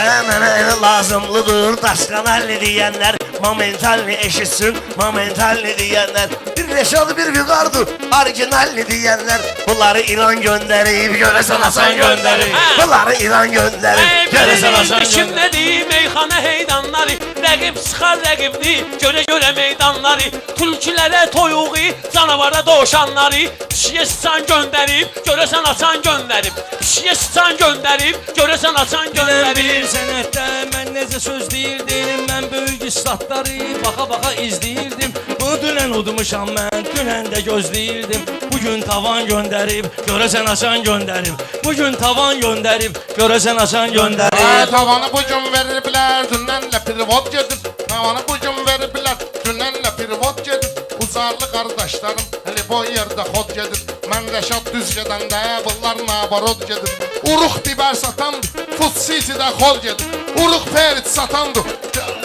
Mənə elə lazımlıdır daşqanalli deyənlər, momentalni eşitsin, momentalni deyənlər. Bir Reşad, bir Vüqardır, orijinalni deyənlər. Bunları İran göndərib, görəsən Hasan göndərib. Bunları İran göndərib, görəsən Hasan göndərib. Kimlədir meyxana heydanları, rəqib çıxar rəqibni, görə meydanları. Tülkülərə toyuğu, canavara dovşanları. Pişiyə sıçan göndərib, görəsən Hasan göndərib. Pişiyə sıçan göndərib, görəsən Hasan Bilen göndərib. bilir sənətdə mən necə söz deyirdim. Mən böyük istatları baxa izləyirdim. Bu dünən udmuşam mən, dünən də gözləyirdim. Bugün tavan göndərib, görəsən Hasan göndərib. Bugün tavan göndərib, görəsən Hasan göndərib. Tavanı bu gün veriblər, dünənlə pirvot gedib. Tavanı bu gün veriblər, dünənlə pirvot gedib. Uzarlı qardaşlarım, hələ bu yerdə xod gedib. Mən Rəşad düz gedəndə, bunlar nabarod gedib. Uruq biber satandı, Futsici'də xol gedib. Uruq perit satandı,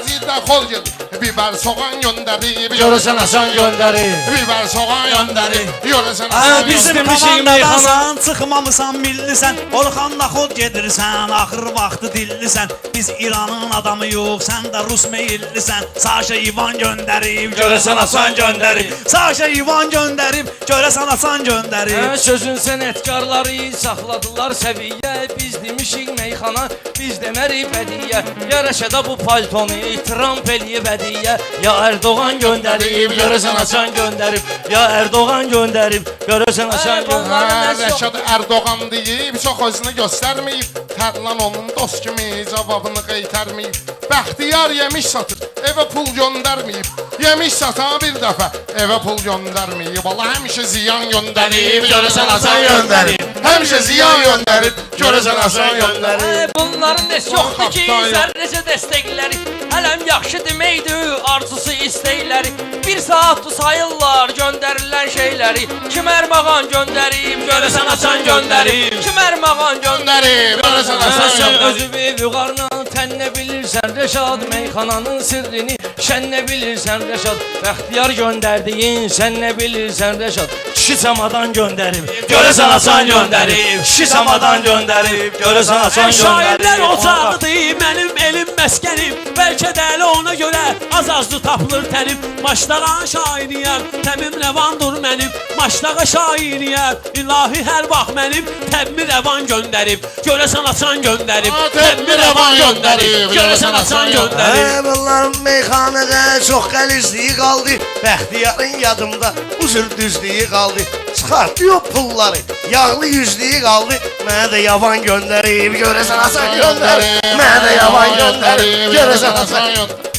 Zidə xol gedib. Biber soğan göndərib, Görəsən Hasan göndərib. Biber soğan göndərib, görəsən Aa, Hasan bizim göndərib. demişik meyxana. Komandadasan, çıxmamısan millisən, Orxanla xod gedirsən, axır vaxtı dillisən. Biz İranın adamı yox, sən də Rus meyillisən. Saşa İvan göndərib, görəsən Hasan göndərib. Saşa İvan göndərib, görəsən Hasan göndərib. Sözün sənətkarları saxladılar səviyyə. Biz demişik meyxana, biz demərik bədiyyə. Ya Rəşədə bu paltonu Trump eləyib hədiyyə. Ya Erdoğan göndərib, görəsən Hasan göndərib. Ya Erdoğan göndərib, görəsən Hasan göndərib. Rəşad Erdoğan deyib, çox özünü göstərməyib. Tərlan onun dost kimi cavabını qaytarmayıb. Bəxtiyar yemiş satır, evə pul göndərməyib. Yemiş satan bir dəfə, evə pul göndərməyib. Allah həmişə ziyan göndərib, görəsən Hasan göndərib. Həmişə ziyan göndərib, görəsən Hasan göndərib. Bunların heç yoxdur ki, zərrəcə dəstəkləri. Hələm yaxşı deməkdir, arzusu istəkləri. Bir saatdır sayırlar göndərilən şeyləri. Kim Ərmağan göndərib, görəsən Hasan göndərib. Kim Ərmağan Göndərib, görəsən Hasan Sən göndərib. özü bir vüqarla tənnə bilirsən Rəşad meyxananın sirrini. Şən nə bilirsən Rəşad, Bəxtiyar göndərdiyin. Sən nə bilirsən Rəşad, kişi samadan göndərib. Görəsən Hasan göndərib. Kişi samadan göndərib. Görəsən Hasan Şairlər göndərib. ocağıdır, mənim elim məskənim. Bəlkə dəli ona görə az-azdı tapılır tənim. Maçdağa şairiyəm, təmim rəvandır mənim. Maçdağa şairiyəm, ilahi hər vaxt mənim. Təmmi rəvan göndərib, görəsən Hasan göndərib. Təmmi rəvan göndərib, görəsən Hasan göndərib. Bunlar meyxanədə çox qəlizliyi qaldı. Bəxtiyarın yadımda uzun düzlüyü qaldı. Çıxartıyor pulları, yağlı yüzlüyü qaldı. Mənə də yavan göndərib, görəsən Hasan göndərib. Mənə də yavan göndərib, görəsən Hasan göndərib.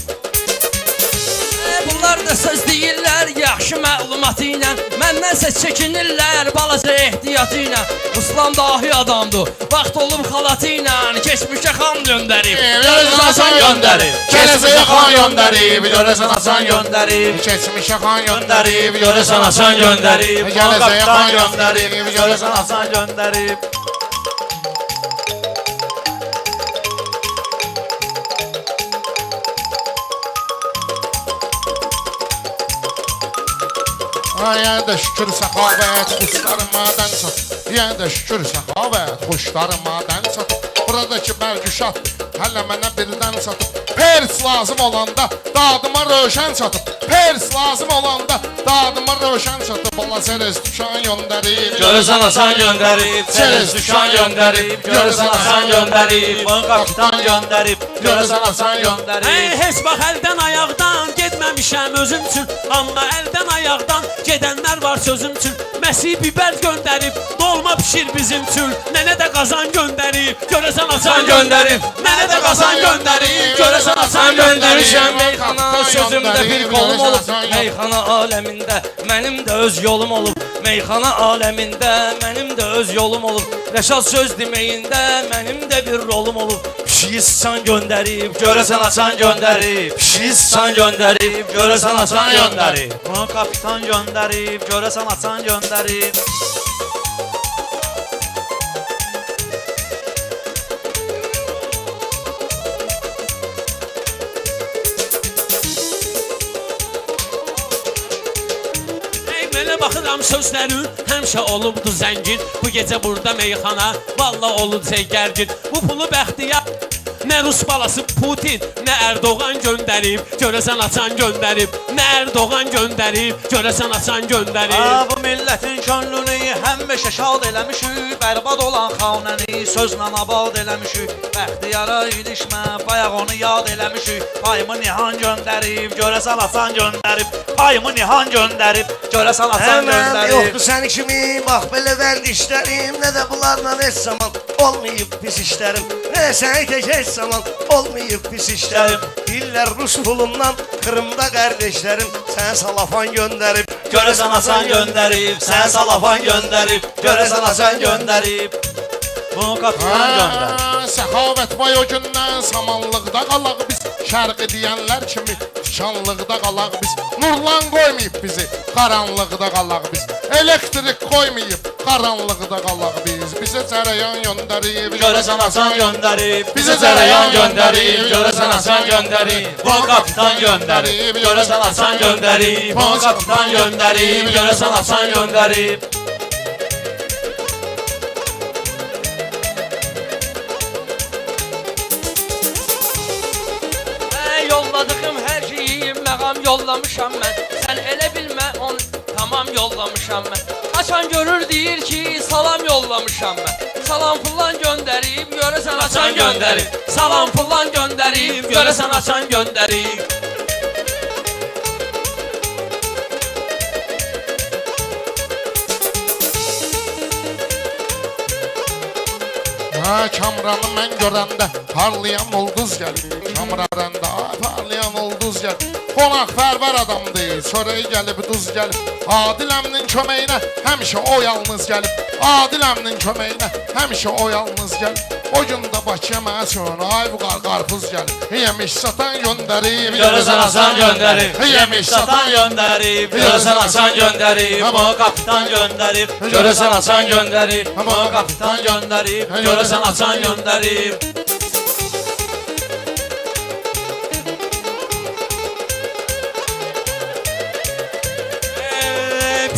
Bunlar da söz deyirlər, yaxşı məlumatı ilə. Məndənsə çəkinirlər, balaca ehtiyatı ilə. Ruslan dahi adamdır, vaxt olub xalatı ilə. Keçmişə xan göndərib, Görəsən Hasan göndərib, Kələzəyə xan göndərib, görəsən Hasan göndərib. Keçmişə xan göndərib, görəsən Hasan göndərib. Kələzəyə xan göndərib, görəsən Hasan göndərib. Yə də şükür səxavət, xuşlarıma dən çat. Yə də şükür səxavət, xuşlarıma dən çat. Buradakı bərgüşat hələ mənə birdən çatıb. Pers lazım olanda dadıma röşən çatıb. Pers lazım olanda dadıma röşən çatıb. Allah çerez düşan göndərib. Görəsən Hasan göndərib. Çerez düşan göndərib. Görəsən Hasan göndərib. Kapitan göndərib. Görəsən Hasan göndərib. Heç bax əldən ayaqdan getməmişəm özüm üçün. Amma əldən ayaqdan gedənlər var sözüm üçün. Məsih biber göndərib, dolma pişir bizim üçün. Nənə də qazan göndərib, görəsən Hasan göndərib. Nənə də qazan göndərib, görəsən Hasan Göndərişəm göndərib. meyxana, sözümdə bir qolum olub. Meyxana aləmində mənim də öz yolum olub. Meyxana aləmində mənim də öz yolum olub. Rəşad söz deməyində mənim də bir rolum olub. Pişiyi sıçan göndərib, görəsən Hasan göndərib. Pişiyi sıçan göndərib, görəsən Hasan göndərib. Kapitan göndərib, görəsən Hasan göndərib. Mənə baxıram sözlərin həmişə olubdu zəngin. Bu gecə burada meyxana, valla olub gərgin. Bu pulu Bəxtiyar Nə Rus balası Putin, nə Erdoğan göndərib, görəsən açan göndərib. Nə Erdoğan göndərib, görəsən açan göndərib. Bu millətin könlünü həmişə şad eləmişik, bərbad olan xanəni sözlə abad eləmişik. Bəxtiyara ilişmə, bayaq onu yad eləmişik. Payımı nihan göndərib, görəsən açan göndərib. Payımı nihan göndərib, görəsən açan Hemen göndərib. yoktu sen kimi, bak belə vərdişlərim, nə də bunlarla heç zaman olmayıb pis işlərim. Nə də səni tək heç zaman olmayıb pis işlərim. Diller Rus pulundan, Kırımda kardeşlerim, sen salafan gönderip. Görəsən açan göndərib, sən salafan göndərib, görəsən açan göndərib. Bunu kapitan göndər. Səxavət vay o gündən samanlıqda qalaq biz. Şərqi deyənlər kimi şanlıqda qalaq biz. Nurlan qoymayıb bizi, qaranlıqda qalaq biz. Elektrik qoymayıb, qaranlıqda qalaq biz. Bizə cərəyan göndərib, Görəsən açan göndərib, bizə cərəyan göndərib, görəsən açan göndərib. Bu kapitan göndərib, görəsən açan göndərib. Bu kapitan göndərib, görəsən açan göndərib. Yolladığım hər şeyi məqam yollamışam mən. Sən elə bilmə onu tamam yollamışam mən. Açan görür deyir ki salam yollamışam mən. Salam pullan göndərib, görəsən açan göndərib. Salam pullan göndərib, görəsən açan göndərib. Kamranı mən görəndə parlayan ulduz gəlir. Kamranında parlayan ulduz gəlir. Qonaq fərvər adamdır, çörəyi gəlib, duz gəlib. Adil əmnin köməyinə həmişə o yalnız gəlib. Adil əmnin köməyinə həmişə o yalnız gəlib. O gün də Bakıya mənə üçün ay bu qarpuz gəlib. Yemiş satan göndərib, Görəsən açan göndərib, Yemiş satan göndərib, görəsən açan göndərib. Bu kapitan göndərib, görəsən açan göndərib. Bu kapitan göndərib, görəsən açan göndərib.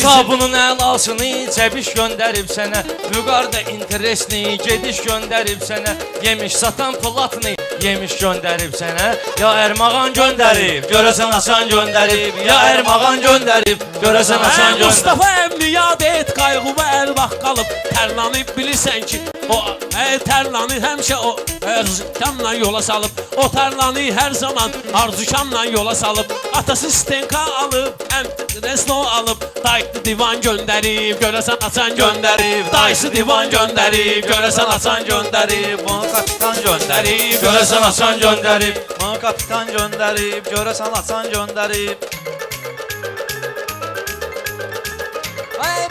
Sabunun əlasını cəbiş göndərib sənə. Vüqarda interesni gediş göndərib sənə. Yemiş satan platını yemiş göndərib sənə. Ya Ermağan göndərib, Görəsən açan göndərib, ya Ermağan göndərib, görəsən açan göndərib. Mustafa əmni yad et, qayğı və ərbaq qalıb. Tərlanıb bilirsən ki, o tərlanı həmişə o arzukamla yola salıb. O tərlanı hər zaman arzukamla yola salıb. Atası stenka alıb, resno alıb. Dayıqlı divan göndərib, görəsən açan göndərib. Dayısı divan göndərib, görəsən açan göndərib. Bu kapitan göndərib, görəsən açan göndərib. Bu kapitan göndərib, görəsən açan göndərib.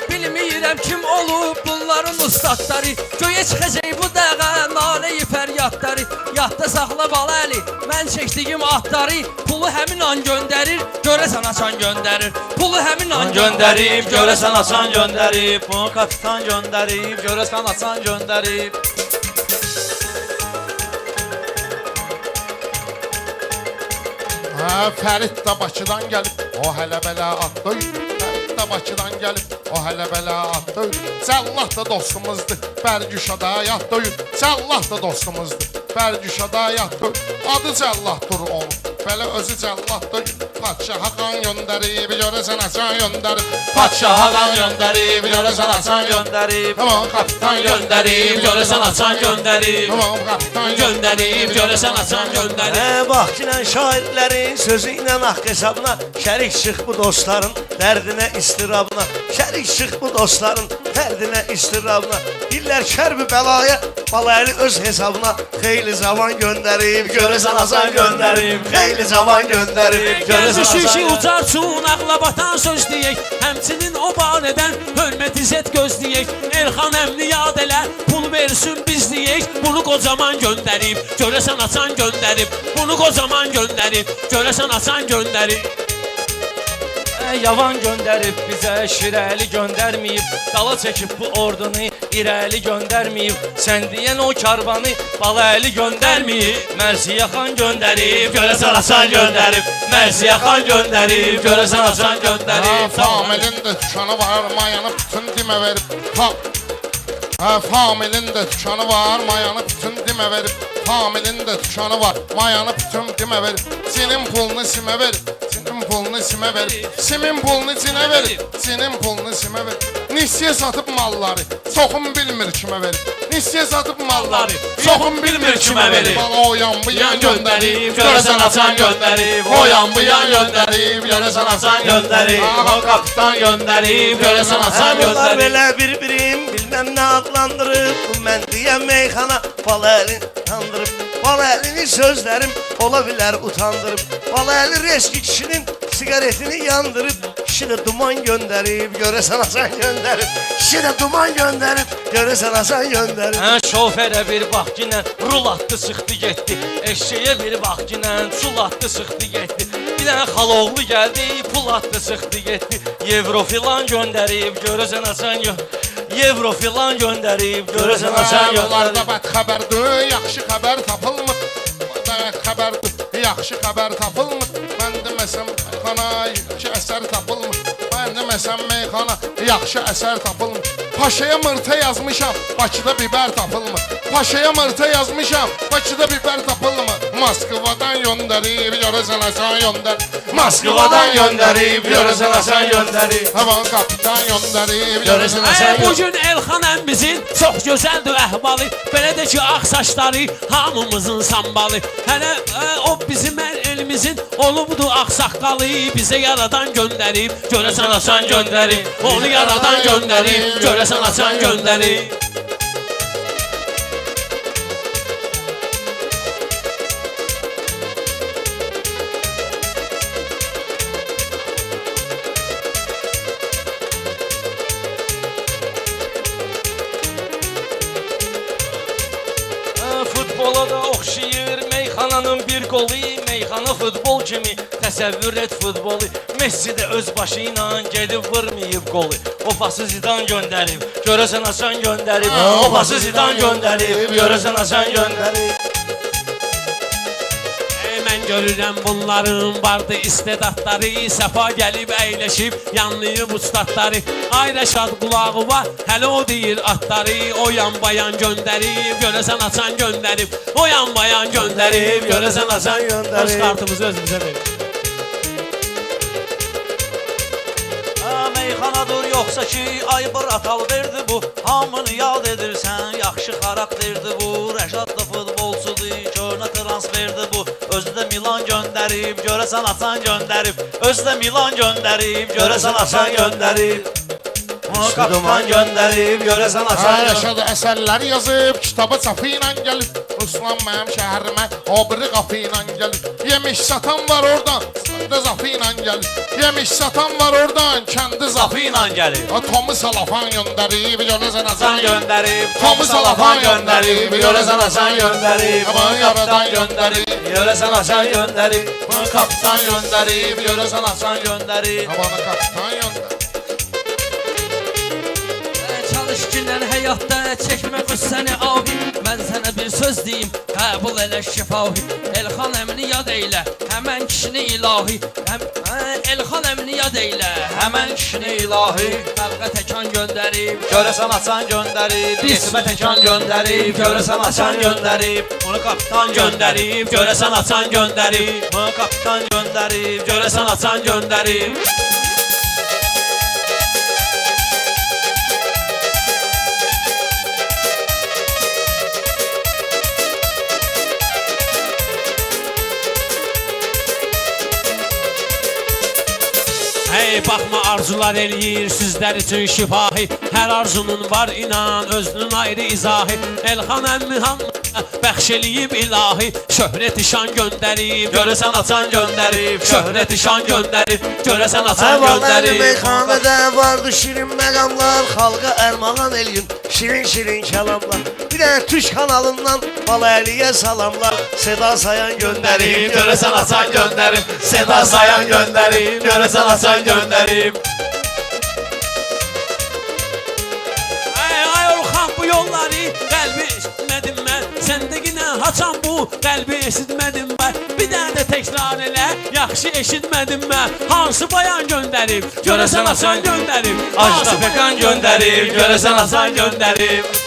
Bilmirəm kim olub bunların ustadları. Göyə çıxacaq bu dəqiqə nalə-i fəryadları. Yadda saxla baləli, mən çəkdiyim atları. Pulu həmin an göndərir, görəsən açan göndərir. Pulu həmin an Göndərib, görəsən açan göndərib. Bu kapitan göndərib, görəsən açan göndərib. Fərid də Bakıdan gəlib, o hələ belə at döyür. Fərid də Bakıdan gəlib, o hələ belə at döyür. Cəllah da dostumuzdur, Bərgüşada yat döyür. Cəllah da dostumuzdur, Bərgüşada yat döyür. Adı Cəllahdır onun, belə özü Cəllah döyür. Padşaha qan göndərib, görəsən açan göndərib. Padşaha qan göndərib, görəsən açan göndərib. Tamam, kapitan göndərib, görəsən açan göndərib. Tamam, kapitan Göndərib, görəsən açan göndərib. Bak yine şairlerin sözüyle hak hesabına. Şərik çıx bu dostların dərdinə istirabına. Şərik çıx bu dostların dərdinə istirabına. Diller kərbi bəlaya, balaylı öz hesabına. Xeyli zaman gönderib, görəsən açan gönderib. Xeyli zaman gönderib, görəsən Gəzişi açan ucarçun, ağla batan söz deyək. Həmçinin o barədən hörmət izzət gözləyək. Elxan əmni yad elə, pul versin biz deyək. Bunu qocaman göndərib, görəsən açan göndərib. Bunu qocaman göndərib, görəsən açan göndərib. Yavan göndərib bizə, şirəli göndərməyib. Qala çəkib bu ordunu, irəli göndərməyib. Sən deyən o karvanı, baləli göndərməyib. Mərsiyə xan göndərib, görəsən açan göndərib. Mərsiyə xan göndərib, görəsən açan göndərib. Familin də tükanı var, mayanı bütün dimə verib. Familin de tükanı var, mayanı bütün dimə verib. Familin de tükanı var, mayanı bütün dimə verib. Senin pulunu simə verib, senin pulunu simə verib. Simin pulunu cinə verib, senin pulunu simə verib. Nisye satıb malları, çoxum bilmir kimə verib. Nisye satıb malları, çoxum bilmir kimə verib. Bala o yan bu yan göndərib, görəsən açan göndərib. O yan bu yan göndərib, görəsən açan göndərib. Aha kapitan göndərib, görəsən açan Bunlar göndərib. belə bir-birim bilmem ne adlandırıb. Mən deyəm meyxana bala əlin utandırıb. Bala əlini sözlərim ola bilər utandırıb. Bala əli reski kişinin sigaretini yandırıb. Kişi də duman göndərib, görəsən Hasan göndərib. Kişi də duman göndərib, görəsən Hasan göndərib. Şoförə bir bax ki, rul atdı, sıxdı getdi. Eşeğe bir bax ki, çul atdı, sıxdı getdi. Bir dənə xaloğlu gəldi, pul atdı, sıxdı getdi. Euro filan göndərib, görəsən Hasan Euro filan göndərib, görəsən Hasan Yollarda göndərib. bəd xəbərdir, yaxşı xəbər tapılmır. Bəd xəbərdir, yaxşı xəbər tapılmır. Mən deməsəm meyxana, yaxşı əsər tapılmır. Mən deməsəm meyxana, yaxşı əsər tapılmır. Paşaya mırta yazmışam, Bakıda biber tapılmır. Paşaya mırta yazmışam, Bakıda biber tapılmır. Moskvadan göndərib, görəsən Hasan göndər. Moskvadan göndərib, görəsən Hasan göndərib. Havan kapitan göndərib, görəsən Hasan göndərib. Bugün Elxan əmmizin çox gözəldir əhvalı. Belə də ki, ağ saçları hamımızın sambalı. Hələ o bizim elimizin olubdur ağ saqqalı. Bizə yaradan göndərib, görəsən Hasan göndərib. Onu yaradan göndərib, görəsən Hasan göndərib. Futbola da oxşayır meyxananın bir qolu. Meyxana futbol kimi təsəvvür et futbolu. Messi də öz başı ilə gedib vurmayıb qolu. O pası Zidane göndərib, görəsən Hasan göndərib. O pası Zidane göndərib, görəsən Hasan göndərib. Mən görürəm bunların vardı istedadları. Səfa gəlib əyləşib yanlayıb ustadları. Ay Rəşad qulağı var, hələ o deyir atları. O yan bayan göndərib, görəsən Hasan göndərib. O yan bayan göndərib, görəsən Hasan göndərib. Öz kartımızı özümüzə verin. Meyxanadır yoxsa ki ay bratal verdi bu. Hamını yad edirsən, yaxşı xarakterdi bu. Rəşad da futbolçudur, körnə transferdi bu. Özü də Milan göndərib, görəsən Hasan göndərib. Özü də Milan göndərib, görəsən Hasan göndərib. Onu kapitan göndərib, görəsən Hasan göndərib. Yaşadı əsərlər yazıb, kitabı çapı ilə gəlib. Ruslan mənim şəhərimə o biri qapı ilə gəlib. Yemiş satan var oradan, kəndə zapı ilə gəlib. Yemiş satan var oradan, kəndə zapı ilə gəlib. Tomu salafan göndərib, görəsən Hasan Hasan göndərib, Tomu salafan göndərib, görəsən Hasan göndərib. Aman yaradan göndərib, Görəsən Hasan göndərib. aman kapitan göndərib, görəsən Hasan göndərib. Aman kapitan göndərib. Çalış günlər həyatda çəkmə qüssəni abi. Mən sənə bir söz deyim, qəbul elə şifahi. Elxan əmini yad eylə, həmən kişini ilahi. Elxan əmini yad eylə, Həmən kişini ilahi. xalqa təkan göndərib. Görəsən Hasan göndərib. Yetimə təkan göndərib. Görəsən Hasan göndərib. Onu kapitan göndərib. Görəsən Hasan göndərib. Onu kapitan göndərib. Görəsən Hasan göndərib. Hey baxma arzular eləyir sizlər üçün şifahi. Hər arzunun var inan özünün ayrı izahı. Elxan əmmi hamına bəxş eləyib ilahi. Şöhrət işan göndərib, görəsən Hasan göndərib. Şöhrət işan göndərib, görəsən Hasan Əvvəlləri göndərib. meyxanədə vardı şirin məqamlar. Xalqa ərmağan eləyin şirin kəlamlar. Bir dənə Türk kanalından Balaəliyə salamlar. Seda Sayan göndərib, Görəsən Hasan göndərib. Seda Sayan göndərib. Görəsən Hasan göndərib. Ay Orxan bu yolları qəlbi eşitmədim mən. Səndə yenə haçan bu qəlbi eşitmədim mən. Bir dənə də təkrar elə, yaxşı eşitmədim mən. Hansı bayan göndərib, görəsən Hasan göndərib. Ajda Pekan göndərib, görəsən Hasan göndərib.